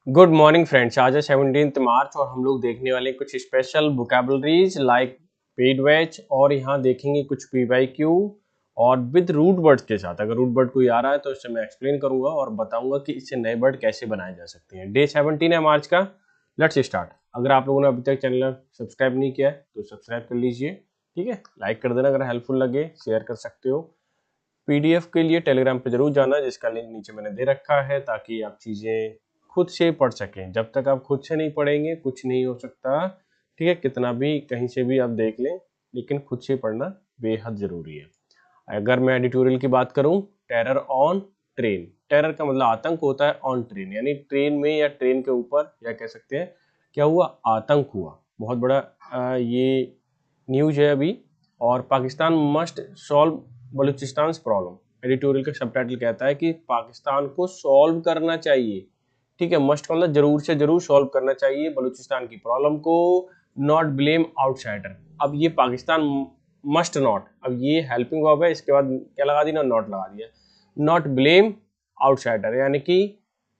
Good morning friends. आज है 17 मार्च और हम लोग देखने वाले हैं कुछ special vocabularies like paid batch और यहाँ देखेंगे कुछ पीवाईक्यू और विद रूट वर्ड के साथ। अगर रूट वर्ड कोई आ रहा है तो इससे मैं एक्सप्लेन करूंगा और बताऊंगा कि इससे नए वर्ड कैसे बनाए जा सकते हैं। डे 17 है मार्च का। Let's start. अगर आप लोगों ने अभी तक चैनल सब्सक्राइब नहीं किया है तो सब्सक्राइब कर लीजिए, ठीक है। लाइक कर देना, अगर हेल्पफुल लगे शेयर कर सकते हो। पीडीएफ के लिए टेलीग्राम पे जरूर जाना, जिसका लिंक नीचे मैंने दे रखा है, ताकि आप चीज़ें खुद से पढ़ सकें। जब तक आप खुद से नहीं पढ़ेंगे कुछ नहीं हो सकता, ठीक है। कितना भी कहीं से भी आप देख लें, लेकिन खुद से पढ़ना बेहद ज़रूरी है। अगर मैं एडिटोरियल की बात करूं, टेरर ऑन ट्रेन। टेरर का मतलब आतंक होता है, ऑन ट्रेन यानी ट्रेन में या ट्रेन के ऊपर, या कह सकते हैं क्या हुआ, आतंक हुआ। बहुत बड़ा ये न्यूज है अभी। और Pakistan must solve Balochistan problem. Editorial का सबटाइटल कहता है कि पाकिस्तान को सॉल्व करना चाहिए, ठीक है। मस्ट का मतलब जरूर से जरूर सॉल्व करना चाहिए बलूचिस्तान की प्रॉब्लम को, नॉट ब्लेम आउटसाइडर। अब ये पाकिस्तान मस्ट नॉट, अब ये हेल्पिंग वर्ब है, इसके बाद क्या लगा दी ना, नॉट लगा दिया। नॉट ब्लेम आउटसाइडर यानी कि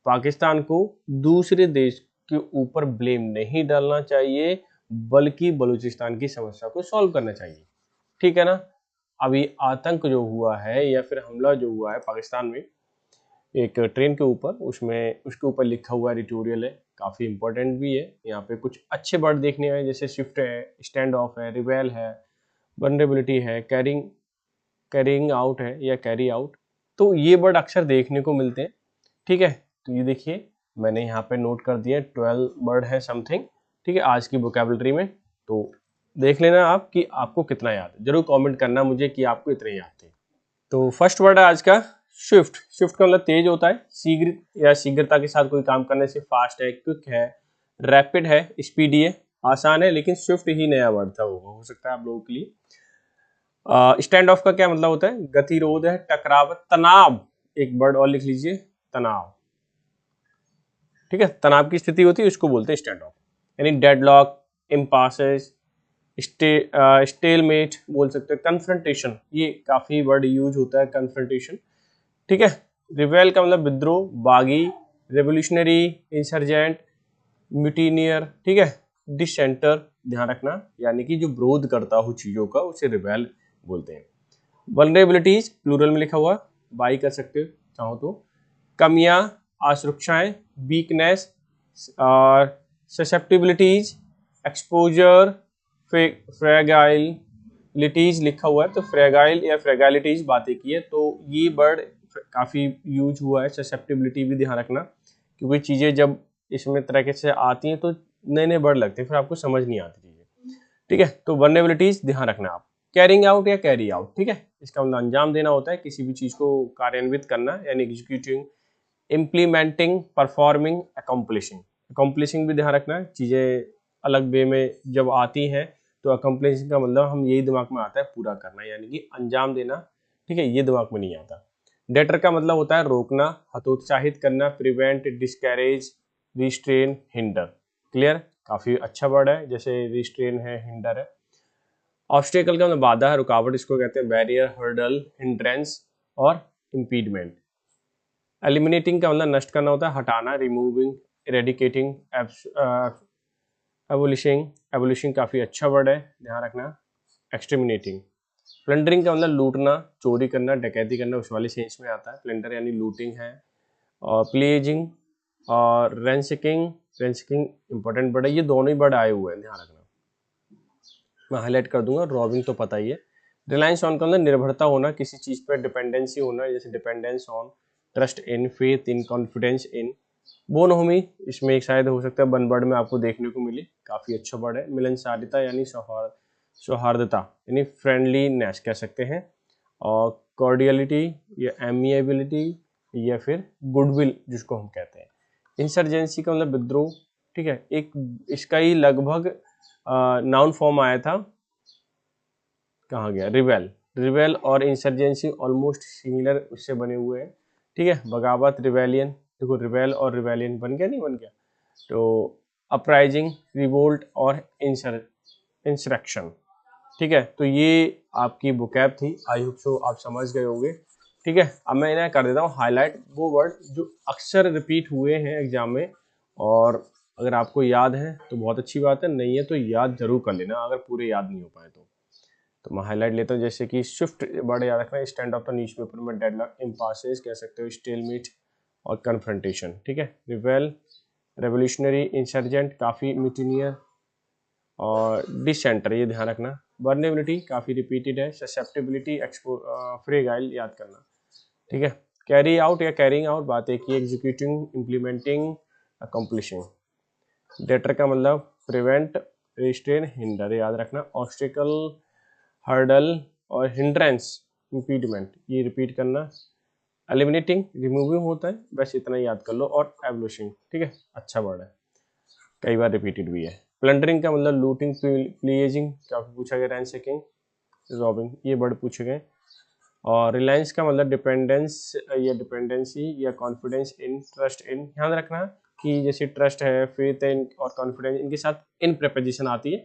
पाकिस्तान को दूसरे देश के ऊपर ब्लेम नहीं डालना चाहिए, बल्कि बलूचिस्तान की समस्या को सॉल्व करना चाहिए, ठीक है ना। अभी आतंक जो हुआ है या फिर हमला जो हुआ है पाकिस्तान में एक ट्रेन के ऊपर, उसमें उसके ऊपर लिखा हुआ एडिटोरियल है, काफ़ी इंपॉर्टेंट भी है। यहाँ पे कुछ अच्छे वर्ड देखने हैं, जैसे शिफ्ट है, स्टैंड ऑफ है, रिवेल है, वनरेबिलिटी है, कैरिंग कैरिंग आउट है या कैरी आउट। तो ये वर्ड अक्सर देखने को मिलते हैं, ठीक है। तो ये देखिए मैंने यहाँ पे नोट कर दिया, 12 वर्ड है समथिंग, ठीक है, आज की वोकैबुलरी में। तो देख लेना आप कि आपको कितना याद है, जरूर कमेंट करना मुझे कि आपको इतने याद थे। तो फर्स्ट वर्ड है आज का स्विफ्ट। स्विफ्ट का मतलब तेज होता है, शीघ्र या शीघ्रता के साथ कोई काम करने से। फास्ट है, क्विक है, रैपिड है, स्पीडी है, आसान है। लेकिन स्विफ्ट ही नया वर्ड था, वो हो सकता है आप लोगों के लिए। स्टैंड ऑफ का क्या मतलब होता है, गतिरोध है, टकराव, तनाव। एक वर्ड और लिख लीजिए, तनाव, ठीक है। तनाव की स्थिति होती है, उसको बोलते हैं स्टैंड ऑफ। यानी डेडलॉक, इम्पासेस, स्टेलमेट बोल सकते हैं, कन्फ्रंटेशन, ये काफी वर्ड यूज होता है, कन्फ्रंटेशन, ठीक है। रिवेल का मतलब विद्रोह, बागी, रेवोल्यूशनरी, इंसर्जेंट, म्यूटिनियर, ठीक है। डिसेंटर, ध्यान रखना, यानी कि जो विरोध करता हो चीजों का, उसे रिवेल बोलते हैं। वल्नरेबिलिटीज प्लूरल में लिखा हुआ, बाई कर सकते हो चाहो तो। कमियां, असुरक्षाएं, वीकनेस और ससेप्टिबिलिटीज, एक्सपोजर, फ्रेगाइलिटीज लिखा हुआ है, तो फ्रेगाइल या फ्रेगाइलिटीज बातें की है। तो ये वर्ड काफ़ी यूज हुआ है। ससेप्टिबिलिटी भी ध्यान रखना, क्योंकि चीज़ें जब इसमें तरीके से आती हैं तो नए नए वर्ड लगते हैं, फिर आपको समझ नहीं आती चीज़ें, ठीक है। तो वल्नरेबिलिटीज ध्यान रखना आप। कैरिंग आउट या कैरी आउट, ठीक है, इसका मतलब अंजाम देना होता है, किसी भी चीज़ को कार्यान्वित करना, यानी executing, implementing, performing, accomplishing. Accomplishing भी ध्यान रखना, चीज़ें अलग वे में जब आती हैं तो अकम्पलिशिंग का मतलब हम यही दिमाग में आता है, पूरा करना, यानी कि अंजाम देना, ठीक है, ये दिमाग में नहीं आता। डेटर का मतलब होता है रोकना, हतोत्साहित करना, प्रिवेंट, डिस्कैरेज, रिस्ट्रेन, हिंडर। क्लियर, काफ़ी अच्छा वर्ड है, जैसे रिस्ट्रेन है, हिंडर है। ऑब्स्टेकल का मतलब बाधा है, रुकावट, इसको कहते हैं बैरियर, हर्डल, हिंड्रेंस और इम्पीडमेंट। एलिमिनेटिंग का मतलब नष्ट करना होता है, हटाना, रिमूविंग, इरेडिकेटिंग, एबोलिशिंग। एबोलिशिंग काफ़ी अच्छा वर्ड है, ध्यान रखना। एक्सटर्मिनेटिंग। प्लंडरिंग का मतलब लूटना, चोरी करना, डकैती करना, उस वाले सेंस में आता है। प्लंडर यानी लूटिंग है। और प्लेजिंग और रेंसिकिंग। रेंसिकिंग इंपॉर्टेंट वर्ड है, ये दोनों ही वर्ड आए हुए हैं, ध्यान रखना। मैं हाईलाइट कर दूंगा। रॉबिंग तो पता ही है। रिलायंस ऑन का मतलब निर्भरता होना, किसी चीज़ पर डिपेंडेंसी होना, जैसे dependence on, trust in, faith in, confidence in. बोनहोमी, इसमें एक शायद हो सकता है वन वर्ड में आपको देखने को मिले, काफ़ी अच्छा वर्ड है। मिलनसारिता यानी सौहार्दता, यानी फ्रेंडलीनेस कह सकते हैं। और कॉर्डियलिटी या एमिएबिलिटी या फिर गुडविल जिसको हम कहते हैं। इंसर्जेंसी का मतलब विद्रोह, ठीक है। एक इसका ही लगभग नाउन फॉर्म आया था, कहाँ गया, रिवेल। रिवेल और इंसर्जेंसी ऑलमोस्ट सिमिलर उससे बने हुए हैं, ठीक है। बगावत, रिवेलियन, देखो रिवेल और रिवेलियन बन गया, नहीं बन गया। तो अपराइजिंग, रिवोल्ट और इंसरेक्शन, ठीक है। तो ये आपकी बुकैब थी, आई होप सो आप समझ गए होंगे, ठीक है। अब मैं इन्हें कर देता हूँ हाईलाइट, वो वर्ड जो अक्सर रिपीट हुए हैं एग्जाम में और अगर आपको याद है तो बहुत अच्छी बात है, नहीं है तो याद जरूर कर लेना अगर पूरे याद नहीं हो पाए तो मैं हाईलाइट लेता हूँ। जैसे कि स्विफ्ट वर्ड याद रखना, स्टैंड ऑफ द न्यूज़पेपर में, डेडलॉक, इम्पासेज कह सकते हो, स्टेलमेट और कन्फ्रंटेशन, ठीक है। रिवेल, रेवोल्यूशनरी, इंसर्जेंट, काफ़ी, म्यूटिनियर और डिसेंटर, ये ध्यान रखना। वर्नेबिलिटी काफ़ी रिपीटेड है। ससेप्टिबिलिटी, फ्रेगाइल याद करना, ठीक है। कैरी आउट या कैरिंग आउट, बात एक ही, एग्जीक्यूटिंग, इम्प्लीमेंटिंग, अकम्पलिशिंग। डेटर का मतलब प्रिवेंट, रिस्ट्रेन, हिंडर, याद रखना। ऑब्स्टिकल, हर्डल और हिंड्रेंस, इम्पीडमेंट, ये रिपीट करना। एलिमिनेटिंग, रिमूविंग होता है, बस इतना याद कर लो। और एवोल्यूशन, ठीक है, अच्छा वर्ड है, कई बार रिपीटेड भी है। प्लंडरिंग का मतलब लूटिंग, प्लीजिंग, काफी पूछा गया। रैंसैकिंग, रॉबिंग, ये वर्ड पूछे गए। और रिलायंस का मतलब डिपेंडेंस या डिपेंडेंसी या कॉन्फिडेंस इन, ट्रस्ट इन, ध्यान रखना कि जैसे ट्रस्ट है, फेथ है और कॉन्फिडेंस, इनके साथ इन प्रेपोजिशन आती है,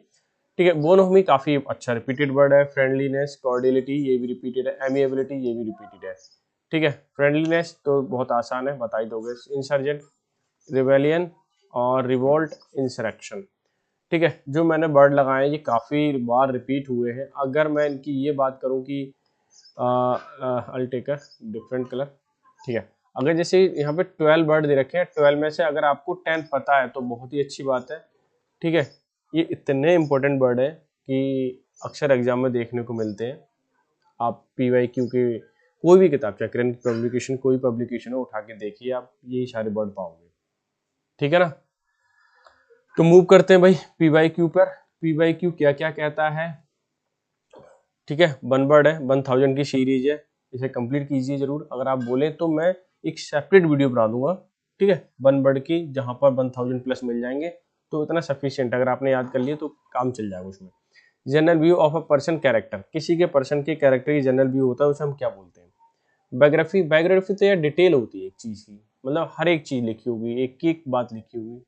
ठीक है। बोनोमी काफी अच्छा रिपीटेड वर्ड है। फ्रेंडलीनेस, कॉर्डियलिटी, ये भी रिपीटेड है। एमिएबिलिटी, ये भी रिपीटेड है, ठीक है। फ्रेंडलीनेस तो बहुत आसान है, बता ही दोगे। इंसर्जेंट, रिवेलियन और रिवोल्ट, इंसरेक्शन, ठीक है। जो मैंने वर्ड लगाए ये काफ़ी बार रिपीट हुए हैं। अगर मैं इनकी ये बात करूं कि अल टेक अ डिफरेंट कलर, ठीक है। अगर जैसे यहाँ पे 12 वर्ड दे रखे हैं, 12 में से अगर आपको 10 पता है तो बहुत ही अच्छी बात है, ठीक है। ये इतने इंपॉर्टेंट वर्ड है कि अक्सर एग्जाम में देखने को मिलते हैं। आप PYQ के कोई भी किताब, चाहे करंट पब्लिकेशन, कोई पब्लिकेशन हो, उठा के देखिए, आप यही सारे वर्ड पाओगे, ठीक है ना। तो मूव करते हैं भाई PYQ पर। PYQ क्या क्या कहता है, ठीक है। 1 वर्ड है, 1000 की सीरीज है, इसे कंप्लीट कीजिए जरूर। अगर आप बोले तो मैं एक सेपरेट वीडियो बना दूंगा, ठीक है, 1 वर्ड की, जहां पर 1000 प्लस मिल जाएंगे, तो इतना सफिशियंट, अगर आपने याद कर लिया तो काम चल जाएगा उसमें। General view of a person character, किसी के पर्सन के कैरेक्टर की जनरल व्यू होता है, उसे हम क्या बोलते हैं। बायोग्राफी, बायोग्राफी तो यार डिटेल होती है एक चीज की, मतलब हर एक चीज लिखी होगी, एक एक बात लिखी होगी।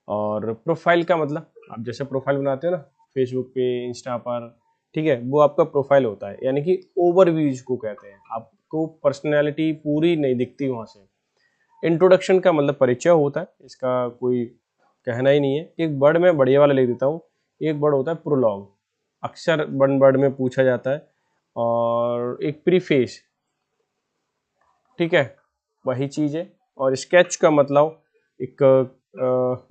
और प्रोफाइल का मतलब, आप जैसे प्रोफाइल बनाते हो ना फेसबुक पे, इंस्टा पर, ठीक है, वो आपका प्रोफाइल होता है, यानी कि ओवरव्यू जिसको कहते हैं, आपको पर्सनैलिटी पूरी नहीं दिखती वहां से। इंट्रोडक्शन का मतलब परिचय होता है, इसका कोई कहना ही नहीं है। एक वर्ड में बढ़िया वाला लिख देता हूँ, एक वर्ड होता है प्रोलॉग, अक्सर 1 वर्ड में पूछा जाता है। और एक प्रीफेस, ठीक है, वही चीज़ है। और स्केच का मतलब एक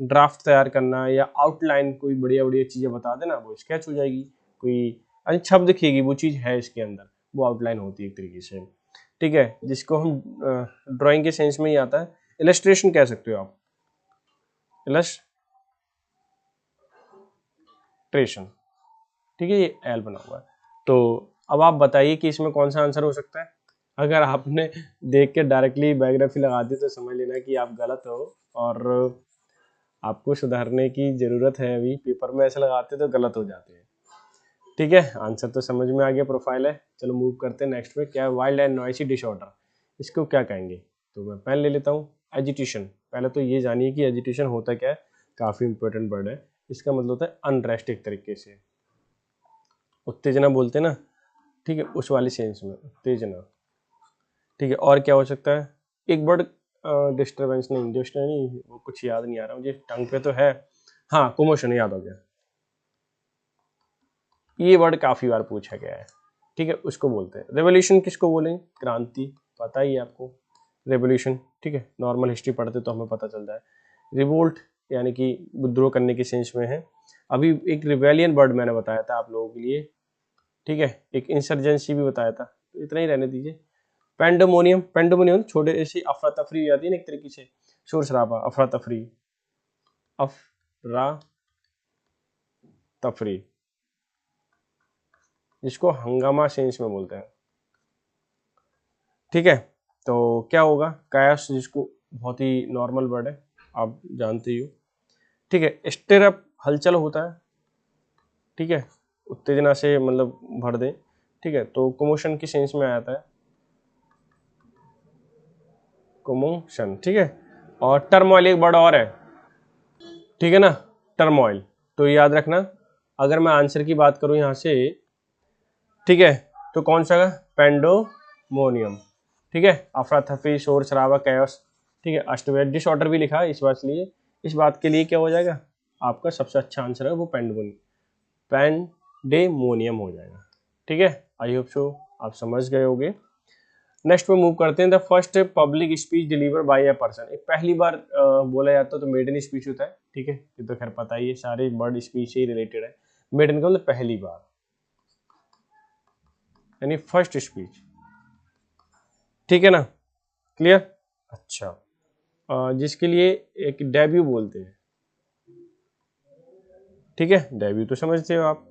ड्राफ्ट तैयार करना या आउटलाइन, कोई बढ़िया बढ़िया चीज़ें बता देना, वो स्केच हो जाएगी। कोई अच्छी छप दिखेगी, वो चीज़ है इसके अंदर, वो आउटलाइन होती है एक तरीके से, ठीक है, जिसको हम ड्राइंग के सेंस में ही आता है। इलस्ट्रेशन कह सकते हो आप, इलस्ट्रेशन, ठीक है, ये एल बना हुआ है। तो अब आप बताइए कि इसमें कौन सा आंसर हो सकता है। अगर आपने देख के डायरेक्टली बायोग्राफी लगा दी तो समझ लेना कि आप गलत हो, और आपको सुधारने की जरूरत है। अभी पेपर में ऐसे लगाते तो गलत हो जाते हैं, ठीक है। आंसर तो समझ में आ गया, प्रोफाइल है। चलो मूव करते हैं नेक्स्ट पे। क्या है वाइल्ड एंड नॉइसी डिसऑर्डर, इसको क्या कहेंगे। तो मैं पेन ले लेता हूँ। एजिटेशन, पहले तो ये जानिए कि एजिटेशन होता क्या है, काफ़ी इंपॉर्टेंट वर्ड है। इसका मतलब होता है अनरेस्ट, एक तरीके से उत्तेजना बोलते हैं ना, ठीक है, उस वाली सेंस में उत्तेजना, ठीक है। और क्या हो सकता है, एक वर्ड, डिस्टर्बेंस नहीं, डिस्टर्ब नहीं, वो कुछ याद नहीं आ रहा मुझे, टंग पे तो है, हाँ, कुमोशन, याद हो गया। ये वर्ड काफी बार पूछा गया है, ठीक है, उसको बोलते हैं। रेवोल्यूशन किसको बोलेंगे, क्रांति, पता ही है आपको, रेवोल्यूशन, ठीक है, नॉर्मल हिस्ट्री पढ़ते तो हमें पता चलता है। रिवोल्ट यानी कि विद्रोह करने के सेंस में है। अभी एक रिवेलियन वर्ड मैंने बताया था आप लोगों के लिए, ठीक है, एक इंसर्जेंसी भी बताया था, तो इतना ही रहने दीजिए। पेंडेमोनियम, पेंडेमोनियम छोटे ऐसी अफरा तफरी हो जाती है ना एक तरीके से, शोर शराबा, अफरा तफरी, अफरा तफरी, जिसको हंगामा सेंस में बोलते हैं, ठीक है। तो क्या होगा, कायस, जिसको बहुत ही नॉर्मल वर्ड है, आप जानते ही हो, ठीक है। स्टिरअप, हलचल होता है, ठीक है, उत्तेजना से मतलब भर दे, ठीक है। तो कमोशन की सेंस में आता है, कमोशन, ठीक है। और टर्मोइल एक वर्ड और है, ठीक है ना, टर्मोइल। तो याद रखना, अगर मैं आंसर की बात करूं यहां से, ठीक है, तो कौन सा, पेंडोमोनियम, ठीक है, अफरा तफरी, शोर शराबा, कैओस, ठीक है। अष्टवैध डिसऑर्डर भी लिखा है इस बात लिए इस बात के लिए क्या हो जाएगा, आपका सबसे अच्छा आंसर है वो पैंडेमोनियम हो जाएगा। ठीक है, आई होप सो आप समझ गए होगे। नेक्स्ट पे मूव करते हैं। The first public speech deliver by a person, एक पहली बार बोला जाता है तो मेडन स्पीच होता है। ठीक है, ये तो खैर पता ही है, सारे वर्ड स्पीच से ही रिलेटेड है। मेडन का मतलब पहली बार, यानी फर्स्ट स्पीच। ठीक है ना, क्लियर। अच्छा, जिसके लिए एक डेब्यू बोलते हैं। ठीक है, डेब्यू तो समझते हो आप।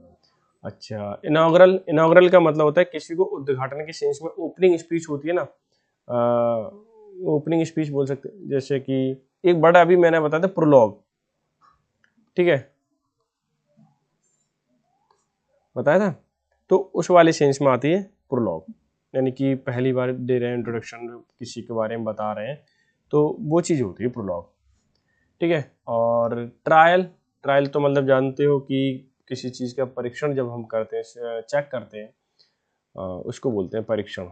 अच्छा, इनॉग्रल, इनॉग्रल का मतलब होता है किसी को उद्घाटन के सेंस में ओपनिंग स्पीच होती है ना, ओपनिंग स्पीच बोल सकते हैं। जैसे कि एक वर्ड अभी मैंने बताया था प्रोलॉग, ठीक है, बताया था, तो उस वाले सेंस में आती है प्रोलॉग, यानी कि पहली बार दे रहे हैं इंट्रोडक्शन, किसी के बारे में बता रहे हैं, तो वो चीज़ होती है प्रोलॉग। ठीक है, और ट्रायल, ट्रायल तो मतलब जानते हो कि किसी चीज़ का परीक्षण जब हम करते हैं, चेक करते हैं, उसको बोलते हैं परीक्षण।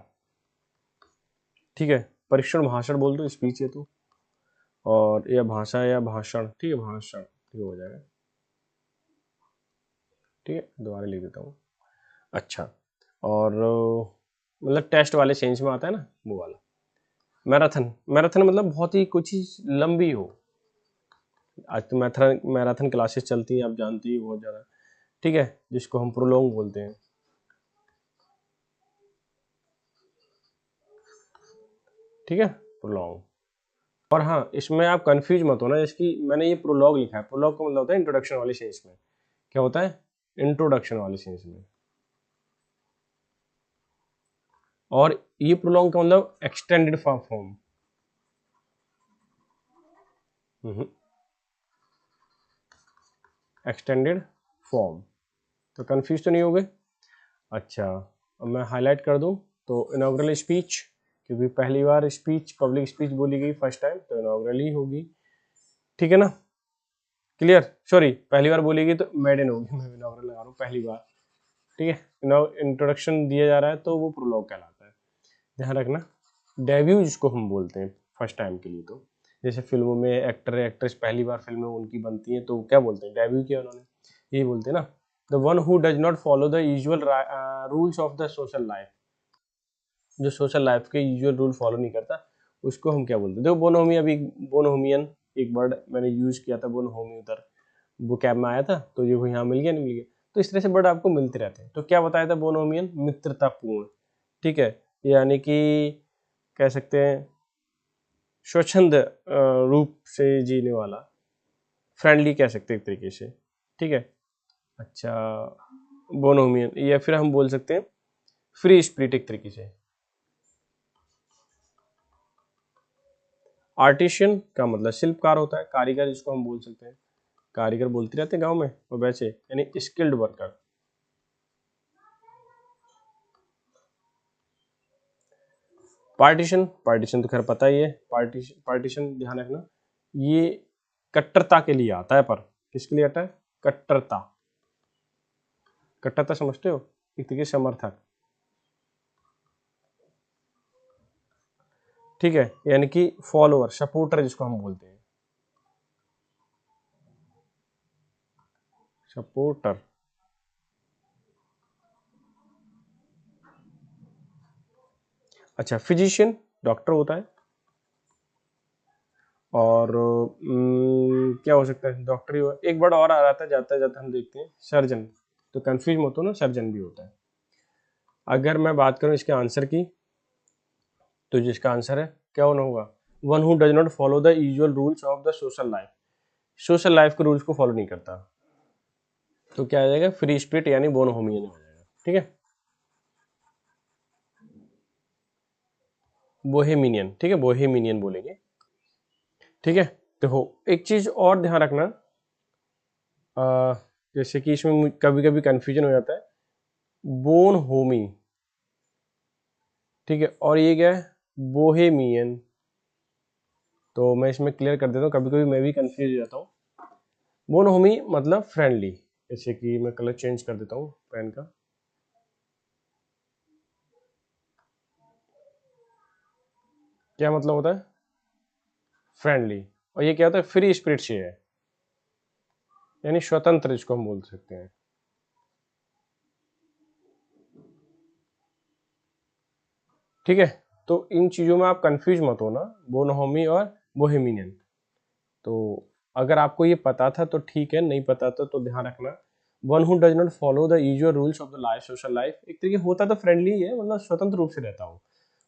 ठीक है, परीक्षण भाषण बोल दो, स्पीच है तो, और या भाषा या भाषण, ठीक है, भाषण, ठीक हो जाएगा। ठीक है, दोबारा लिख देता हूँ। अच्छा, और मतलब टेस्ट वाले सेंस में आता है ना वो वाला। मैराथन, मैराथन मतलब बहुत ही कुछ चीज लंबी हो। आज तो मैराथन मैराथन क्लासेस चलती हैं, आप जानती हैं, बहुत ज़्यादा। ठीक है, जिसको हम प्रोलॉन्ग बोलते हैं। ठीक है, प्रोलॉन्ग। और हाँ, इसमें आप कंफ्यूज मत होना, जैसे कि मैंने ये प्रोलॉग लिखा है, प्रोलॉग का मतलब होता है इंट्रोडक्शन वाले सेंस में। क्या होता है, इंट्रोडक्शन वाले सेंस में। और ये प्रोलॉन्ग का मतलब एक्सटेंडेड फॉर्म। एक्सटेंडेड फॉर्म, तो कंफ्यूज तो नहीं हो गए। अच्छा, अब मैं हाईलाइट कर दूं तो इनॉग्रल स्पीच, क्योंकि पहली बार स्पीच, पब्लिक स्पीच बोली गई फर्स्ट टाइम, तो इनॉग्रल ही होगी। ठीक है ना, क्लियर। सॉरी, पहली बार बोली गई तो मेडन होगी, मैं इनॉग्रल लगा रहा हूँ, पहली बार। ठीक है, इंट्रोडक्शन दिया जा रहा है तो वो प्रोलॉग कहलाता है, ध्यान रखना। डेब्यू जिसको हम बोलते हैं फर्स्ट टाइम के लिए, तो जैसे फिल्मों में एक्टर एक्ट्रेस पहली बार फिल्में उनकी बनती हैं तो क्या बोलते हैं, डेब्यू किया उन्होंने, यही बोलते हैं ना। The one who does not follow the usual rules of the social life, जो सोशल लाइफ के यूजुअल रूल फॉलो नहीं करता, उसको हम क्या बोलते हैं। देखो बोनोमी, अभी बोनोमियन एक वर्ड मैंने यूज किया था, बोनोमी उधर बुकैब में आया था, तो ये यहाँ मिल गया, नहीं मिल गया, तो इस तरह से वर्ड आपको मिलते रहते हैं। तो क्या बताया था बोनोमियन, मित्रतापूर्ण। ठीक है, यानी कि कह सकते हैं स्वच्छंद रूप से जीने वाला, फ्रेंडली कह सकते हैं एक तरीके से। ठीक है, अच्छा, बोनोमियन, या फिर हम बोल सकते हैं फ्री स्पिरिट एक तरीके से। आर्टिशियन का मतलब शिल्पकार होता है, कारीगर जिसको हम बोल सकते हैं, कारीगर बोलते रहते हैं गांव में, और वैसे यानी स्किल्ड वर्कर। पार्टीशन, पार्टीशन तो खैर पता ही है, पार्टीशन, पार्टीशन ध्यान रखना, ये कट्टरता के लिए आता है, पर किसके लिए आता है, कट्टरता। कट्टरता समझते हो, एक तरीके से समर्थक। ठीक है, यानी कि फॉलोअर, सपोर्टर जिसको हम बोलते हैं, सपोर्टर। अच्छा, फिजिशियन डॉक्टर होता है, और क्या हो सकता है, डॉक्टर ही हुआ। एक वर्ड और आ रहा था, जाता जाता हम देखते हैं, सर्जन, तो कंफ्यूज मत हो ना, सर्जन भी होता है। अगर मैं बात करूं इसके आंसर की, तो जिसका आंसर है क्या होना होगा, one who does not follow the usual rules of the social life, social life के रूल्स को फॉलो नहीं करता, तो क्या आ जाएगा, फ्री स्पिरिट यानी बोनहोमियन हो जाएगा। ठीक है, बोहेमिनियन, ठीक है, बोहेमिनियन बोलेंगे। ठीक है, देखो एक चीज और ध्यान रखना, जैसे कि इसमें कभी कभी कंफ्यूजन हो जाता है, बोन होमी, ठीक है, और ये क्या है, बोहेमियन, तो मैं इसमें क्लियर कर देता हूँ, कभी कभी मैं भी कंफ्यूज हो जाता हूँ। बोन होमी मतलब फ्रेंडली, जैसे कि मैं कलर चेंज कर देता हूँ पेन का, क्या मतलब होता है, फ्रेंडली, और ये क्या होता है, फ्री स्पिरिट से है, यानी स्वतंत्र जिसको हम बोल सकते हैं। ठीक है, तो इन चीजों में आप कंफ्यूज मत होना, बोनहोमी और बोहेमियन। तो अगर आपको ये पता था तो ठीक है, नहीं पता था तो ध्यान रखना। One who does not follow the usual rules of the life, social life, एक तरीके होता तो फ्रेंडली है, मतलब स्वतंत्र रूप से रहता हो,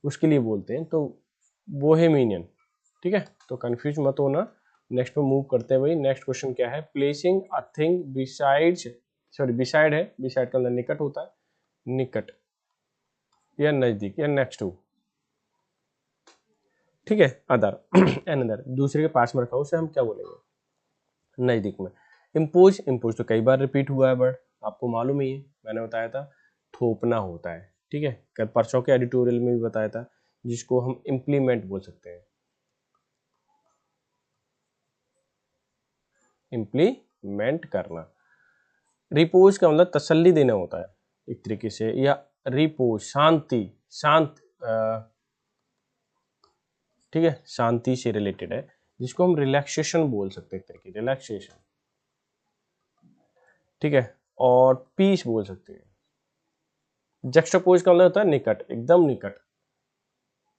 उसके लिए बोलते हैं, तो बोहेमियन। ठीक है, तो कंफ्यूज मत होना। नेक्स्ट पे मूव करते हैं भाई। नेक्स्ट क्वेश्चन क्या है, placing a thing besides, sorry beside है, बिसाइड का अंदर निकट होता है, निकट या नजदीक या नेक्स्ट टू। ठीक है, अदर एन अदर, दूसरे के पास में रखा उसे हम क्या बोलेंगे, नजदीक में। इम्पोज, इम्पोज तो कई बार रिपीट हुआ है वर्ड, आपको मालूम ही है, मैंने बताया था थोपना होता है। ठीक है, कल परसों के एडिटोरियल में भी बताया था, जिसको हम इम्प्लीमेंट बोल सकते हैं, इम्प्लीमेंट करना। रिपोज का मतलब तसल्ली देना होता है एक तरीके से, या रिपोज शांति, शांत, ठीक है, शांति से रिलेटेड है, जिसको हम रिलैक्सेशन बोल सकते हैं, एक तरीके रिलैक्सेशन। ठीक है, और पीस बोल सकते हैं। जक्स्टापोज का मतलब होता है निकट, एकदम निकट,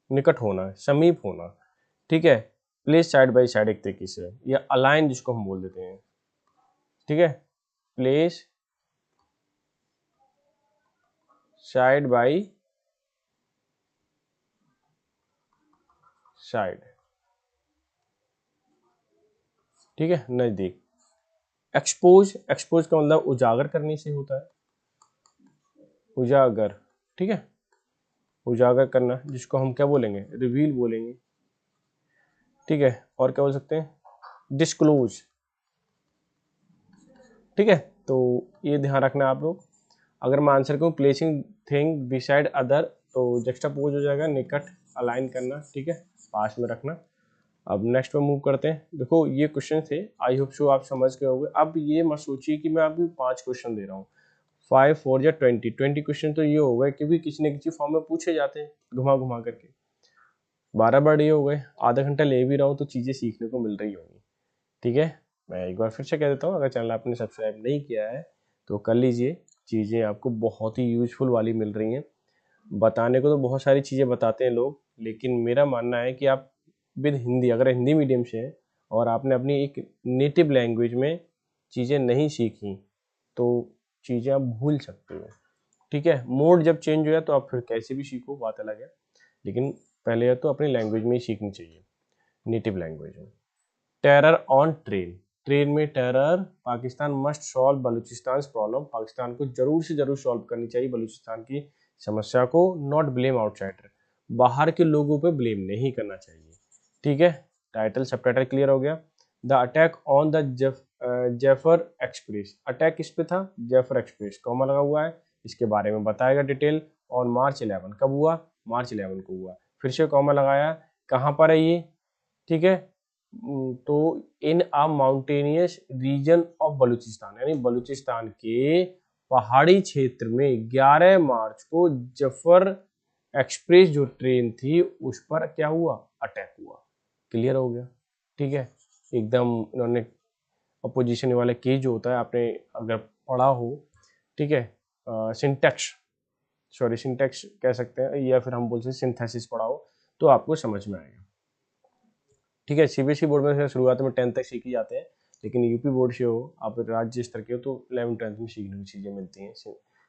निकट होना, समीप होना। ठीक है, प्लेस साइड बाय साइड एक तरीके से, या अलाइन जिसको हम बोल देते हैं। ठीक है, प्लेस साइड बाय साइड। ठीक है, नजदीक। एक्सपोज, एक्सपोज का मतलब उजागर करने से होता है, उजागर। ठीक है, उजागर करना, जिसको हम क्या बोलेंगे, रिवील बोलेंगे। ठीक है, और क्या बोल सकते हैं, डिस्क्लोज। ठीक है, तो ये ध्यान रखना आप लोग। अगर मैं आंसर करूँ प्लेसिंग थिंग बिसाइड अदर, तो जक्स्टापोज हो जाएगा, निकट, अलाइन करना। ठीक है, पास में रखना। अब नेक्स्ट पे मूव करते हैं। देखो ये क्वेश्चन थे, आई होप सो आप समझ गए होंगे। अब ये मत सोचिए कि मैं अभी 5 क्वेश्चन दे रहा हूँ, 5 4 या 20 क्वेश्चन तो ये हो गए, क्योंकि किसी न किसी फॉर्म में पूछे जाते हैं घुमा घुमा करके। 12 बार ये हो गए, आधा घंटा ले भी रहा हूँ तो चीज़ें सीखने को मिल रही होंगी। ठीक है, मैं एक बार फिर से कह देता हूँ, अगर चैनल आपने सब्सक्राइब नहीं किया है तो कर लीजिए, चीज़ें आपको बहुत ही यूजफुल वाली मिल रही हैं। बताने को तो बहुत सारी चीज़ें बताते हैं लोग, लेकिन मेरा मानना है कि आप विद हिंदी, अगर हिंदी मीडियम से हैं और आपने अपनी एक नेटिव लैंग्वेज में चीज़ें नहीं सीखी तो चीज़ें आप भूल सकते हो। ठीक है, मोड जब चेंज हो जाए तो आप फिर कैसे भी सीखो, बात अलग है, लेकिन पहले तो अपनी लैंग्वेज में ही सीखनी चाहिए, नेटिव लैंग्वेज में। टेरर ऑन ट्रेन, ट्रेन में terror, Pakistan must solve Balochistan problem, Pakistan को जरूर से जरूर सॉल्व करनी चाहिए बलूचिस्तान की समस्या को, नॉट ब्लेम आउटसाइडर, बाहर के लोगों पे ब्लेम नहीं करना चाहिए। ठीक है, टाइटल सब टाइटल क्लियर हो गया। The attack on the Jaffer express, attack किस पे था, जैफर एक्सप्रेस, कॉमा लगा हुआ है, इसके बारे में बताएगा डिटेल। और मार्च 11 कब हुआ, मार्च 11 को हुआ, फिर से कॉमा लगाया, कहाँ पर है ये। ठीक है, तो इन अ माउंटेनियस रीजन ऑफ बलूचिस्तान, यानी बलूचिस्तान के पहाड़ी क्षेत्र में 11 मार्च को जफर एक्सप्रेस जो ट्रेन थी उस पर क्या हुआ, अटैक हुआ। क्लियर हो गया। ठीक है, एकदम इन्होंने अपोजिशन वाले केस जो होता है, आपने अगर पढ़ा हो, ठीक है, सिंटेक्स, सॉरी सिंटेक्स कह सकते हैं, या फिर हम बोल सकते हैं सिंथेसिस पढ़ा हो, तो आपको समझ में आएगा। ठीक है, सीबीएसई बोर्ड में शुरुआत में 10th तक सीखी जाते हैं, लेकिन यूपी बोर्ड से हो, आप राज्य स्तर के हो, तो 11 10th में सीखने की चीज़ें मिलती हैं,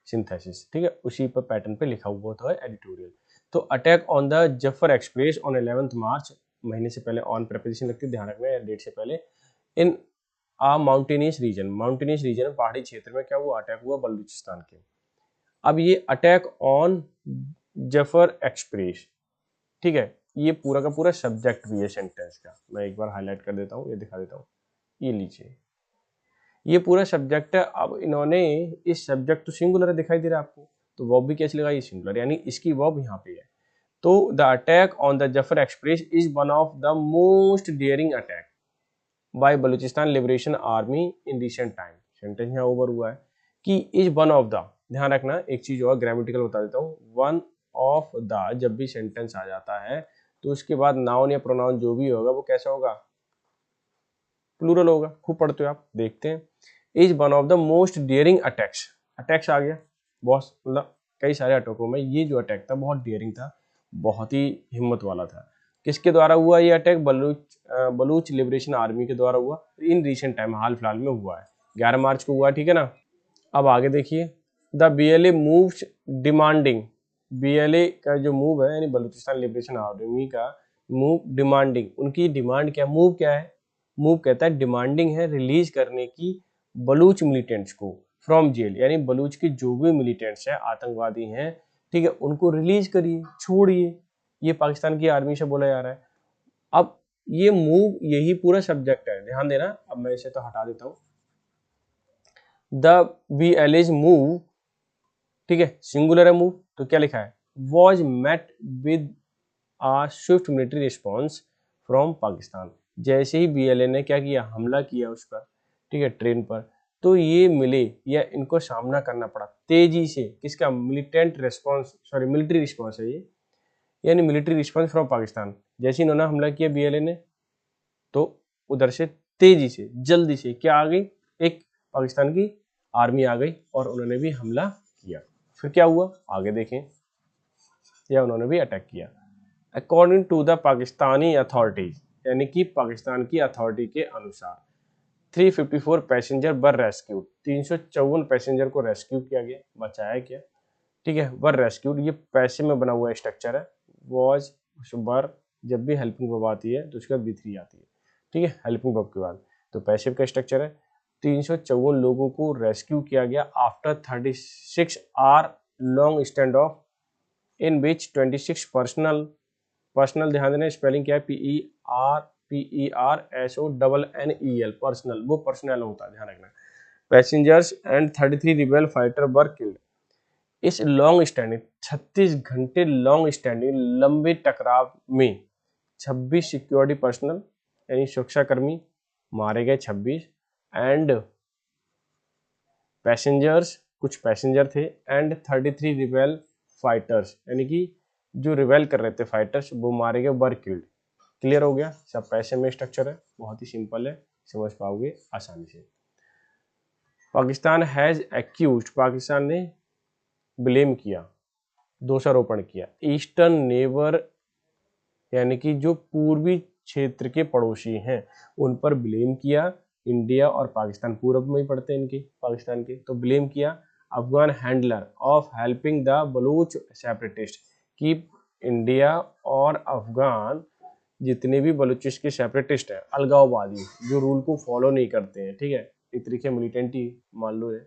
सिंथेसिस। ठीक है, उसी पर पैटर्न पे लिखा हुआ होता है एडिटोरियल। तो attack on the Jaffar express on 11 मार्च, महीने से पहले ऑन प्रेपोजिशन लगती है, ध्यान रखना है डेट से पहले। इन आ माउंटेनियस रीजन, माउंटेनियस रीजन पहाड़ी क्षेत्र में क्या हुआ, अटैक हुआ बलूचिस्तान के। अब ये अटैक ऑन जफर एक्सप्रेस, ठीक है, ये पूरा का पूरा सब्जेक्ट भी है सेंटेंस का, मैं एक बार हाईलाइट कर देता हूँ, ये दिखा देता हूँ, ये लीजिए, ये पूरा सब्जेक्ट है। अब इन्होंने इस सब्जेक्ट तो सिंगुलर दिखाई दे रहा है आपको, तो वर्ब भी कैसे लगाई, सिंगुलर, यानी इसकी वर्ब यहाँ पे है। तो the attack on the Jaffar Express is one of the most daring attack by Balochistan Liberation Army in recent time, sentence यहाँ ओवर हुआ है कि इज वन ऑफ द, ध्यान रखना एक चीज और ग्रामेटिकल बता देता हूँ, वन ऑफ द जब भी सेंटेंस आ जाता है तो उसके बाद नाउन या प्रोनाउन जो भी होगा वो कैसा होगा, प्लूरल होगा, खूब पढ़ते हो आप, देखते हैं। Is one of the most daring attacks, attacks आ गया, बहुत मतलब कई सारे अटैकों में ये जो अटैक था बहुत डियरिंग था, बहुत ही हिम्मत वाला था। किसके द्वारा हुआ ये अटैक? बलूच लिबरेशन आर्मी के द्वारा हुआ, इन रिसेंट टाइम, हाल फिलहाल में हुआ है, 11 मार्च को हुआ, ठीक है ना। अब आगे देखिए, the BLA moves demanding, BLA का जो मूव है यानी बलूचिस्तान लिबरेशन आर्मी का मूव डिमांडिंग, उनकी डिमांड क्या, मूव क्या है? मूव कहता है डिमांडिंग है रिलीज करने की बलूच मिलिटेंट्स को फ्रॉम जेल, यानी बलूच के जो भी मिलिटेंट्स हैं, आतंकवादी हैं, ठीक है, उनको रिलीज करिए, छोड़िए, ये पाकिस्तान की आर्मी से बोला जा रहा है। अब ये मूव, यही पूरा सब्जेक्ट है, ध्यान देना। अब मैं इसे तो हटा देता हूं। द BLA's मूव, ठीक है, सिंगुलर है मूव, तो क्या लिखा है? Was met with a swift military response from Pakistan. जैसे ही BLA ने क्या किया, हमला किया उस पर, ठीक है, ट्रेन पर, तो ये मिले या इनको सामना करना पड़ा तेजी से, किसका? Militant response, sorry military response है ये, यानी मिलिट्री रिस्पॉन्स फ्रॉम पाकिस्तान। जैसे इन्होंने हमला किया BLA ने, तो उधर से तेजी से, जल्दी से क्या आ गई, एक पाकिस्तान की आर्मी आ गई और उन्होंने भी हमला किया। फिर क्या हुआ आगे देखें, या उन्होंने भी अटैक किया। According to the Pakistani authorities, यानी कि पाकिस्तान की अथॉरिटी के अनुसार 354 पैसेंजर वर रेस्क्यूड, 354 पैसेंजर को रेस्क्यू किया गया, बचाया गया, ठीक है, वर रेस्क्यूड, ये पैसे में बना हुआ स्ट्रक्चर है। वॉज वर, जब भी हेल्पिंग वर्ब आती है तो उसके बाद B3 आती है, ठीक है, हेल्पिंग वर्ब के बाद, तो पैसिव का स्ट्रक्चर है। 354 लोगों को रेस्क्यू किया गया after 36 hour long stand off, in which 26 personnel, personnel ध्यान देना, स्पेलिंग क्या है? PERSONNEL, पर्सनल, वो पर्सनल होता है, ध्यान रखना। Passengers and 33 rebel fighter were killed. इस लॉन्ग स्टैंडिंग, 36 घंटे लॉन्ग स्टैंडिंग लंबे टकराव में 26 सिक्योरिटी पर्सनल यानी सुरक्षाकर्मी मारे गए, 26, एंड पैसेंजर्स, कुछ पैसेंजर थे, एंड 33 रिबेल फाइटर्स, यानी कि जो रिबेल कर रहे थे फाइटर्स, वो मारे गए, वर किल्ड। क्लियर हो गया? सब पैसे में स्ट्रक्चर है, बहुत ही सिंपल है, समझ पाओगे आसानी से। पाकिस्तान हैज एक्यूज्ड, पाकिस्तान ने ब्लेम किया, दोषारोपण किया, ईस्टर्न नेबर, यानी कि जो पूर्वी क्षेत्र के पड़ोसी हैं उन पर ब्लेम किया। इंडिया और पाकिस्तान पूरब में ही पड़ते हैं इनके, पाकिस्तान के, तो ब्लेम किया Afghan handler of helping the Baloch separatist, कि इंडिया और अफगान जितने भी बलूचिस्तान के सेपरेटिस्ट हैं, अलगाववादी, जो रूल को फॉलो नहीं करते हैं, ठीक है, एक तरीके मिलिटेंट ही मान लो है,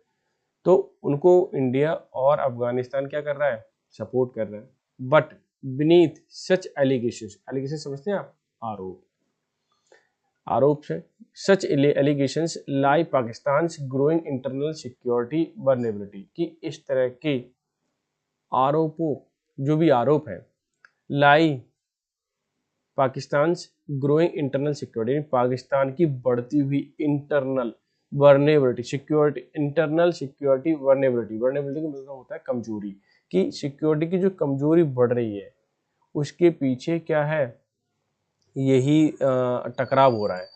तो उनको इंडिया और अफगानिस्तान क्या कर रहा है? सपोर्ट कर रहा है। But beneath such allegations, allegation समझते हैं आप? आरोप, आरोप से, such allegations lie Pakistan growing internal security vulnerability, कि इस तरह के आरोपों, जो भी आरोप है, lie Pakistan growing internal security, Pakistan की बढ़ती हुई internal vulnerability, security, internal security vulnerability, vulnerability का मतलब होता है कमजोरी, कि सिक्योरिटी की जो कमजोरी बढ़ रही है उसके पीछे क्या है? यही टकराव हो रहा है,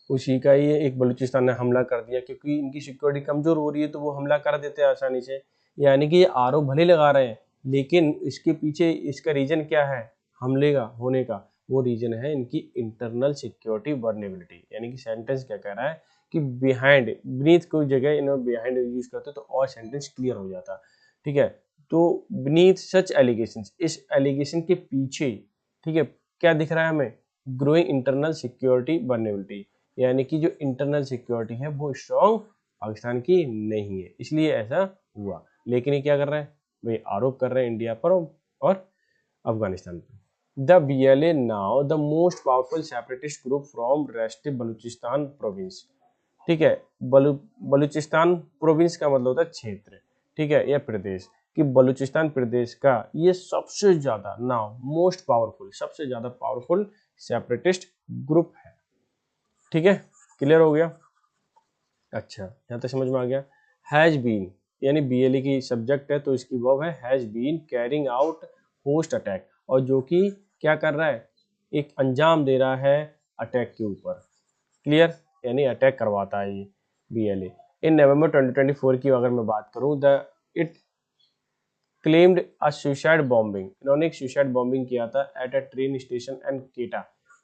उसी का ये एक बलूचिस्तान ने हमला कर दिया, क्योंकि इनकी सिक्योरिटी कमजोर हो रही है तो वो हमला कर देते हैं आसानी से। यानी कि ये आरोप भले लगा रहे हैं, लेकिन इसके पीछे इसका रीजन क्या है हमले का होने का? वो रीजन है इनकी इंटरनल सिक्योरिटी वर्नेबिलिटी। यानी कि सेंटेंस क्या कह रहा है कि बिहाइंड, बीनीथ कोई जगह इन्होंने बिहाइंड यूज करते तो और सेंटेंस क्लियर हो जाता, ठीक है। तो बीनीथ सच एलिगेशन, इस एलिगेशन के पीछे, ठीक है, क्या दिख रहा है हमें? ग्रोइंग इंटरनल सिक्योरिटी वर्नेबिलिटी, यानी कि जो इंटरनल सिक्योरिटी है वो स्ट्रॉन्ग पाकिस्तान की नहीं है, इसलिए ऐसा हुआ। लेकिन ये क्या कर रहा है भाई? आरोप कर रहे हैं इंडिया पर और अफगानिस्तान पर। The BLA now the most powerful separatist group from restive Balochistan province, ठीक है, बलूचिस्तान प्रोविंस का मतलब होता है क्षेत्र, ठीक है, या प्रदेश, कि बलूचिस्तान प्रदेश का ये सबसे ज्यादा नाउ मोस्ट पावरफुल, सबसे ज्यादा पावरफुल सेपरेटिस्ट ग्रुप है, ठीक है, क्लियर हो गया? अच्छा, यहाँ तक समझ में आ गया। हैज बीन, यानी BLA की सब्जेक्ट है तो इसकी वर्ब है has been carrying out host attack, और जो कि क्या कर रहा है? एक अंजाम दे रहा है अटैक के ऊपर, क्लियर? यानी अटैक करवाता है ये BLA। इन नवंबर 2024 की अगर मैं बात करूं, it claimed a suicide bombing, इन्होंने एक सुसाइड बॉम्बिंग किया था at a train station and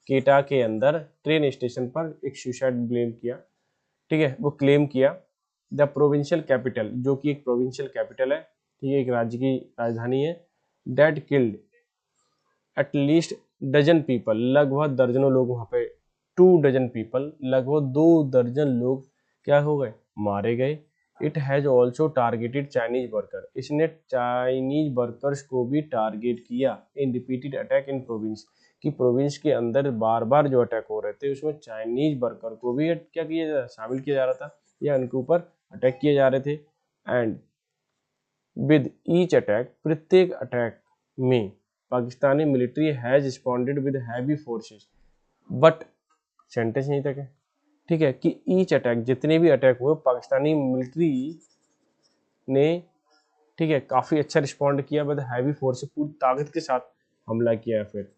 केटा के अंदर ट्रेन स्टेशन पर एक सुसाइड ब्लेम किया, ठीक है, वो क्लेम किया। द प्रोविंशियल कैपिटल, जो कि एक प्रोविंशियल कैपिटल है, ठीक है, एक राज्य की राजधानी है, that killed at least dozen people, लगभग दर्जनों लोग वहां पे, 2 डजन पीपल, लगभग 2 दर्जन लोग क्या हो गए, मारे गए। It has also targeted Chinese worker, इसने चाइनीज वर्कर्स को भी टारगेट किया इन रिपीटेड अटैक इन प्रोविंस, कि प्रोविंस के अंदर बार बार जो अटैक हो रहे थे उसमें चाइनीज वर्कर को भी क्या किया जा शामिल किया जा रहा था या उनके ऊपर अटैक किए जा रहे थे। एंड विद ईच अटैक, प्रत्येक अटैक में Pakistani military has responded with heavy forces, but sentence यहीं तक है, ठीक है, कि ईच अटैक, जितने भी अटैक हुए पाकिस्तानी मिलिट्री ने, ठीक है, काफी अच्छा रिस्पॉन्ड किया, विद हैवी फोर्स, पूरी ताकत के साथ हमला किया है। फिर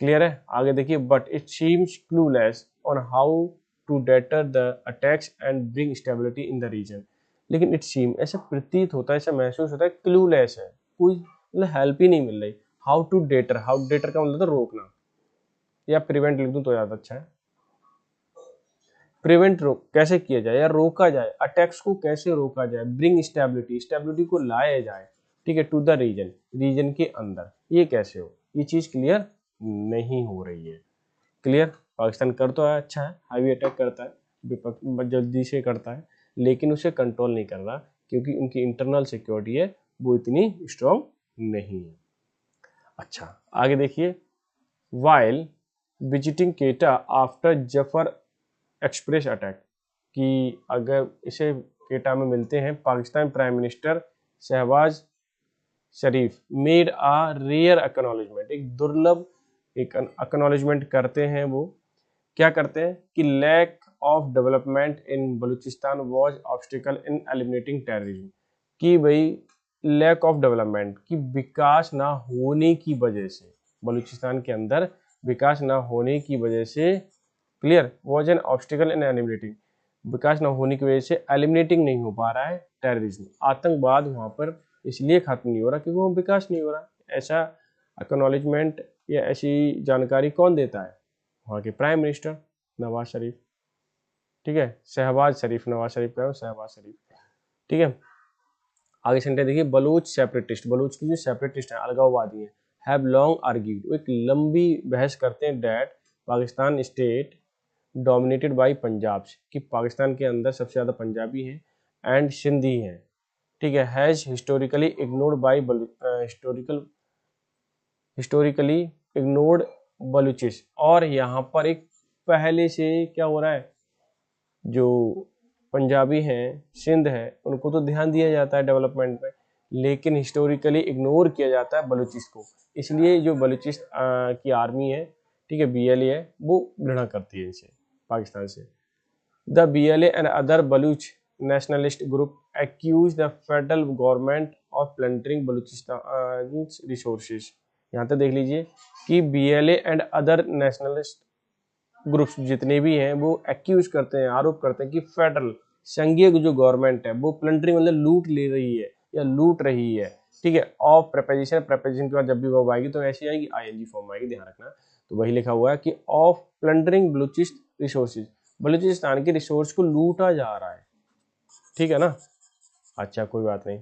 क्लियर है, आगे देखिए, but it seems clueless on how to deter the attacks and bring stability in the region. लेकिन इट सीम, ऐसा प्रतीत होता है, ऐसा महसूस होता है, क्लूलेस है, कोई मतलब हेल्प ही नहीं मिल रही। How to deter, how deter का मतलब रोकना, या प्रिवेंट लिख दूं तो ज्यादा अच्छा है। प्रिवेंट रोक कैसे किया जाए या रोका जाए, अटैक्स को कैसे रोका जाए, ब्रिंग स्टेबिलिटी, स्टेबिलिटी को लाया जाए, ठीक है, टू द रीजन, रीजन के अंदर, ये कैसे हो, ये चीज क्लियर नहीं हो रही है। क्लियर, पाकिस्तान कर तो है, अच्छा है, हैवी अटैक करता है, जल्दी से करता है, लेकिन उसे कंट्रोल नहीं कर रहा क्योंकि उनकी इंटरनल सिक्योरिटी है वो इतनी स्ट्रॉन्ग नहीं है। अच्छा, आगे देखिए, वाइल विजिटिंग केटा आफ्टर जफर एक्सप्रेस अटैक, कि अगर इसे केटा में मिलते हैं, पाकिस्तान प्राइम मिनिस्टर शहबाज शरीफ मेड आ रेयर एक्नॉलेजमेंट, एक दुर्लभ एक एक्नॉलेजमेंट करते हैं, वो क्या करते हैं कि lack of development in Balochistan was obstacle in eliminating terrorism, कि भाई लैक ऑफ डेवलपमेंट, कि विकास ना होने की वजह से, बलूचिस्तान के अंदर विकास ना होने की वजह से, clear, was an obstacle in eliminating, विकास ना होने की वजह से एलिमिनेटिंग नहीं हो पा रहा है टेररिज्म, आतंकवाद वहां पर इसलिए खत्म नहीं हो रहा क्योंकि वहाँ विकास नहीं हो रहा। ऐसा एक्नॉलेजमेंट या ऐसी जानकारी कौन देता है, वहाँ के प्राइम मिनिस्टर नवाज शरीफ, ठीक है, शहबाज शरीफ, नवाज शरीफ कह रहा हूँ, शहबाज शरीफ, ठीक है। आगे सेंटेंस देखिए, बलूच सेपरेटिस्ट, बलूच की जो सेपरेटिस्ट है, अलगाववादी हैं, हैव लॉन्ग आर्ग्यूड, एक लंबी बहस करते हैं, that Pakistan state dominated by Punjab, कि पाकिस्तान के अंदर सबसे ज़्यादा पंजाबी हैं एंड सिंधी हैं, ठीक है, has historically ignored by historically ignored Baluchis, और यहाँ पर एक पहले से क्या हो रहा है, जो पंजाबी हैं, सिंध है, उनको तो ध्यान दिया जाता है डेवलपमेंट में, लेकिन हिस्टोरिकली इग्नोर किया जाता है बलूचिस को, इसलिए जो बलूचिस की आर्मी है, ठीक है, BLA है, वो घृणा करती है इनसे, पाकिस्तान से। The BLA and other Baloch nationalist group accused the federal government of plundering Balochistan resources। यहाँ तक देख लीजिए कि BLA and other nationalist groups जितने भी हैं वो एक्यूज करते हैं, आरोप करते हैं कि फेडरल संघीय जो गवर्नमेंट है वो प्लंडरिंग मतलब लूट ले रही है या लूट रही है, ठीक है। ऑफ प्रपोजिशन, प्रपोजिशन के बाद जब भी वर्ब आएगी तो ऐसी आएगी, ING फॉर्म आएगी, ध्यान रखना। तो वही लिखा हुआ है कि ऑफ प्लंडरिंग बलूचिस्ट रिसोर्सेज, बलूचिस्तान के रिसोर्स को लूटा जा रहा है, ठीक है ना। अच्छा, कोई बात नहीं।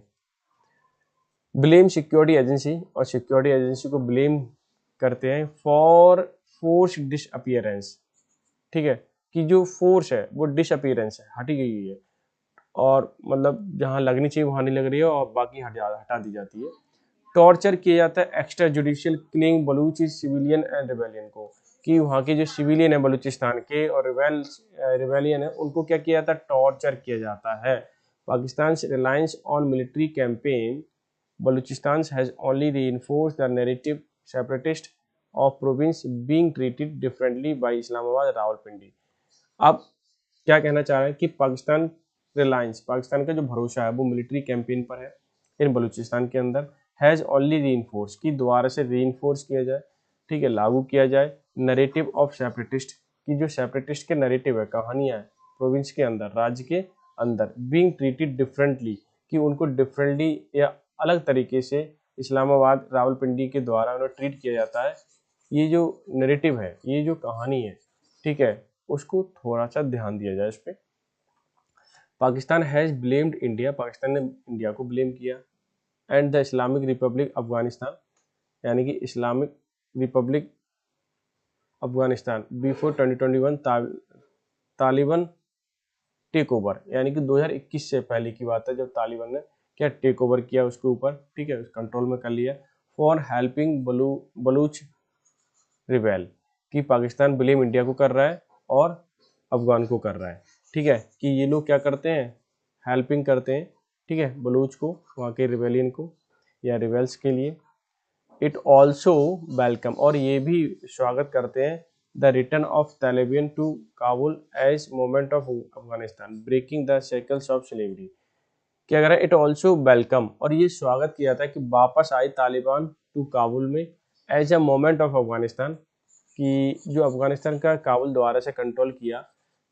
ब्लेम सिक्योरिटी एजेंसी, और सिक्योरिटी एजेंसी को ब्लेम करते हैं फॉर फोर्स डिसअपियरेंस, ठीक है, कि जो फोर्स है वो डिसअपियरेंस है, हटी गई है, और मतलब जहां लगनी चाहिए वहां नहीं लग रही है और बाकी हटा दी जाती है। टॉर्चर किया जाता है extra judicial killing Baloch civilian and rebellion को, कि वहाँ के जो सिविलियन है बलूचिस्तान के और रिबेलियन है उनको क्या किया जाता है, टॉर्चर किया जाता है। Pakistan reliance on military campaign Balochistan has only reinforce the narrative separatist of province being treated differently by Islamabad Rawalpindi. अब क्या कहना चाह रहे हैं कि पाकिस्तान रिलायंस, पाकिस्तान का जो भरोसा है वो मिलिट्री कैंपेन पर है इन बलूचिस्तान के अंदर, हैज ओनली रीइंफोर्स, की दोबारा से रीइंफोर्स किया जाए, ठीक है, लागू किया जाए नरेटिव ऑफ सेपरेटिस्ट, कि जो सेपरेटिस्ट के नैरेटिव है, कहानियाँ है प्रोविंस के अंदर, राज्य के अंदर, बीइंग ट्रीटेड डिफरेंटली, कि उनको डिफरेंटली या अलग तरीके से इस्लामाबाद रावलपिंडी के द्वारा उन्हें ट्रीट किया जाता है। ये जो नैरेटिव है, ये जो कहानी है, ठीक है, उसको थोड़ा सा ध्यान दिया जाए इस पे। Pakistan has blamed India, Pakistan ने इंडिया को ब्लेम किया, and the Islamic Republic Afghanistan, यानी कि Islamic Republic Afghanistan before 2021 Taliban take over, यानी कि 2021 से पहले की बात है जब तालिबान ने क्या टेक ओवर किया उसके ऊपर, ठीक है, कंट्रोल में कर लिया। फॉर हेल्पिंग बलूच रिबेल, कि पाकिस्तान ब्लेम इंडिया को कर रहा है और अफगान को कर रहा है, ठीक है, कि ये लोग क्या करते हैं, हेल्पिंग करते हैं, ठीक है, बलूच को, वहाँ के रिबेलियन को या रिबेल्स के लिए। इट ऑल्सो वेलकम, और ये भी स्वागत करते हैं, the return of Taliban to Kabul as movement of Afghanistan breaking the cycles of slavery. क्या कह रहा है, इट ऑल्सो वेलकम, और ये स्वागत किया था कि वापस आई तालिबान टू काबुल में as a movement of Afghanistan, कि जो अफगानिस्तान का काबुल दोबारा से कंट्रोल किया,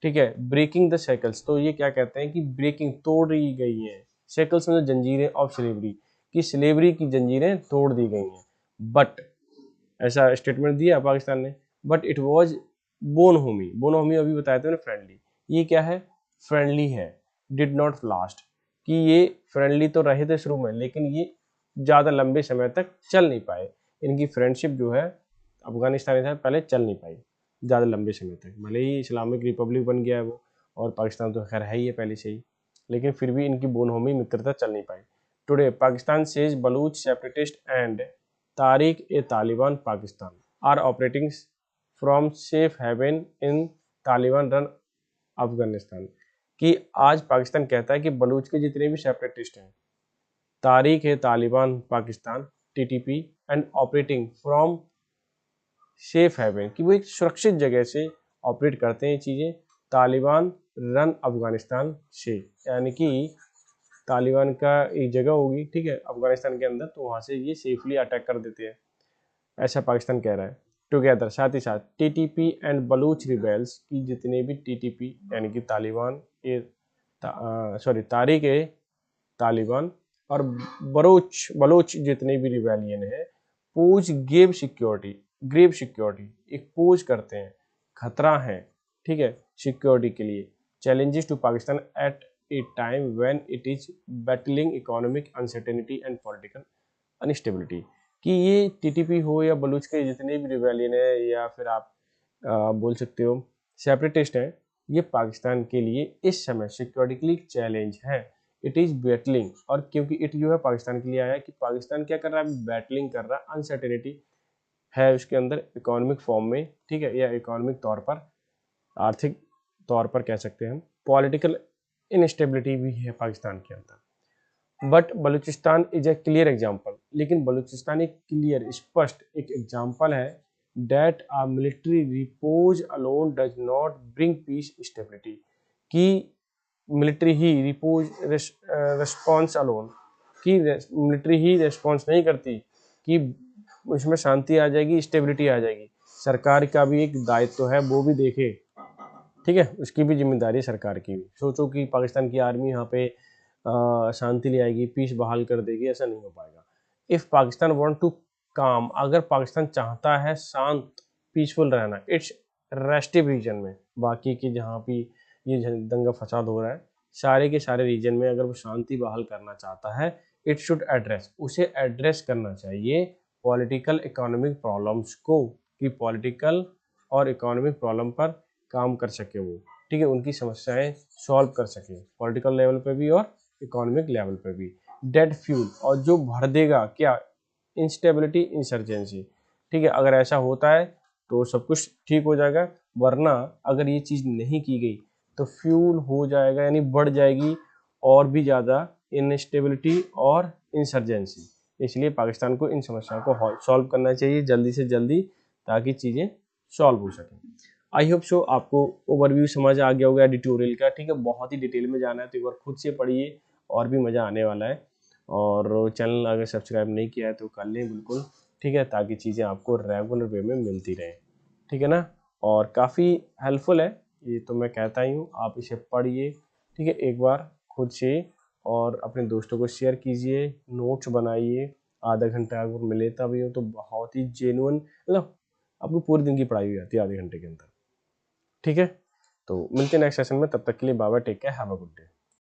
ठीक है, ब्रेकिंग द साइकिल्स, तो ये क्या कहते हैं कि ब्रेकिंग, तोड़ दी गई है, साइकिल्स में जंजीरें ऑफ स्लेवरी, कि स्लेवरी की जंजीरें तोड़ दी गई हैं। बट ऐसा स्टेटमेंट दिया पाकिस्तान ने, बट इट वॉज बोनहोमी, बोनहोमी अभी बताया था ना, फ्रेंडली, ये क्या है, फ्रेंडली है, डिड नॉट लास्ट, कि ये फ्रेंडली तो रहे थे शुरू में, लेकिन ये ज़्यादा लंबे समय तक चल नहीं पाए, इनकी फ्रेंडशिप जो है अफगानिस्तान के साथ पहले चल नहीं पाई ज़्यादा लंबे समय तक, भले ही इस्लामिक रिपब्लिक बन गया है वो, और पाकिस्तान तो खैर है ही है पहले से ही, लेकिन फिर भी इनकी बोनहोमी मित्रता चल नहीं पाई। Today Pakistan says Baloch separatist and Tariq e Taliban Pakistan are operating from safe haven in Taliban run Afghanistan, कि आज पाकिस्तान कहता है कि बलूच के जितने भी सेपरेटिस्ट हैं, Tariq e Taliban Pakistan TTP and operating from safe haven, कि वो एक सुरक्षित जगह से ऑपरेट करते हैं ये चीज़ें, तालिबान रन अफगानिस्तान से, यानी कि तालिबान का एक जगह होगी, ठीक है, अफगानिस्तान के अंदर, तो वहाँ से ये सेफली अटैक कर देते हैं, ऐसा पाकिस्तान कह रहा है। टुगेदर, साथ ही साथ, टीटीपी एंड बलूच रिबेल्स, की जितने भी टीटीपी यानी कि तालिबान ए तारिक ए तालिबान और बलोच जितने भी रिबेलियन है, पोज ग्रेव सिक्योरिटी, एक पोज करते हैं, खतरा है, ठीक है, सिक्योरिटी के लिए, challenges to Pakistan at a time when it is battling economic uncertainty and political unstability, कि ये टीटीपी हो या बलूच के जितने भी रिबेलियन है, या फिर आप बोल सकते हो सेपरेटिस्ट हैं, ये पाकिस्तान के लिए इस समय सिक्योरिटी के लिए चैलेंज है। इट इज बैटलिंग, और क्योंकि इट जो है पाकिस्तान के लिए आया है, कि पाकिस्तान क्या कर रहा है, बैटलिंग कर रहा है, अनसर्टेनिटी है उसके अंदर इकोनॉमिक फॉर्म में, ठीक है, या इकोनॉमिक तौर पर, आर्थिक तौर पर कह सकते हैं हम, पॉलिटिकल इनस्टेबिलिटी भी है पाकिस्तान के अंदर। But Balochistan is a clear example, लेकिन बलूचिस्तान एक क्लियर स्पष्ट एक एग्जाम्पल है, that a military repose alone does not bring peace stability, कि मिलिट्री ही रिपोज रिस्पॉन्स अलोन, कि मिलिट्री ही रिस्पॉन्स नहीं करती कि उसमें शांति आ जाएगी, स्टेबिलिटी आ जाएगी, सरकार का भी एक दायित्व है, वो भी देखे, ठीक है, उसकी भी जिम्मेदारी सरकार की भी। सोचो कि पाकिस्तान की आर्मी यहाँ पे शांति ले आएगी, पीस बहाल कर देगी, ऐसा नहीं हो पाएगा। इफ़ पाकिस्तान वांट टू काम, अगर पाकिस्तान चाहता है शांत पीसफुल रहना, इट्स रेस्टिव रीजन में, बाकी के जहाँ भी ये दंगा फसाद हो रहा है, सारे के सारे रीजन में अगर वो शांति बहाल करना चाहता है, इट शुड एड्रेस, उसे एड्रेस करना चाहिए पॉलिटिकल इकोनॉमिक प्रॉब्लम्स को, कि पॉलिटिकल और इकोनॉमिक प्रॉब्लम पर काम कर सके वो, ठीक है, उनकी समस्याएं सॉल्व कर सके पॉलिटिकल लेवल पे भी और इकोनॉमिक लेवल पे भी। डेड फ्यूल, और जो भर देगा क्या, इंस्टेबिलिटी इंसर्जेंसी, ठीक है, अगर ऐसा होता है तो सब कुछ ठीक हो जाएगा, वरना अगर ये चीज़ नहीं की गई तो फ्यूल हो जाएगा, यानी बढ़ जाएगी और भी ज़्यादा इनस्टेबिलिटी और इंसर्जेंसी। इसलिए पाकिस्तान को इन समस्याओं को सॉल्व करना चाहिए जल्दी से जल्दी, ताकि चीज़ें सॉल्व हो सकें। आई होप सो आपको ओवरव्यू समझ आ गया होगा एडिटोरियल का, ठीक है, बहुत ही डिटेल में जाना है तो एक बार खुद से पढ़िए, और भी मज़ा आने वाला है। और चैनल अगर सब्सक्राइब नहीं किया है तो कर लें बिल्कुल, ठीक है, ताकि चीज़ें आपको रेगुलर वे में मिलती रहें, ठीक है ना। और काफ़ी हेल्पफुल है ये, तो मैं कहता ही हूँ आप इसे पढ़िए, ठीक है, एक बार खुद से, और अपने दोस्तों को शेयर कीजिए, नोट्स बनाइए, आधा घंटा अगर मिले तभी हो तो बहुत ही जेन्युइन, मतलब आपको पूरे दिन की पढ़ाई हो जाती है आधे घंटे के अंदर, ठीक है। तो मिलते हैं नेक्स्ट सेशन में, तब तक के लिए bye bye, take care, have a good day.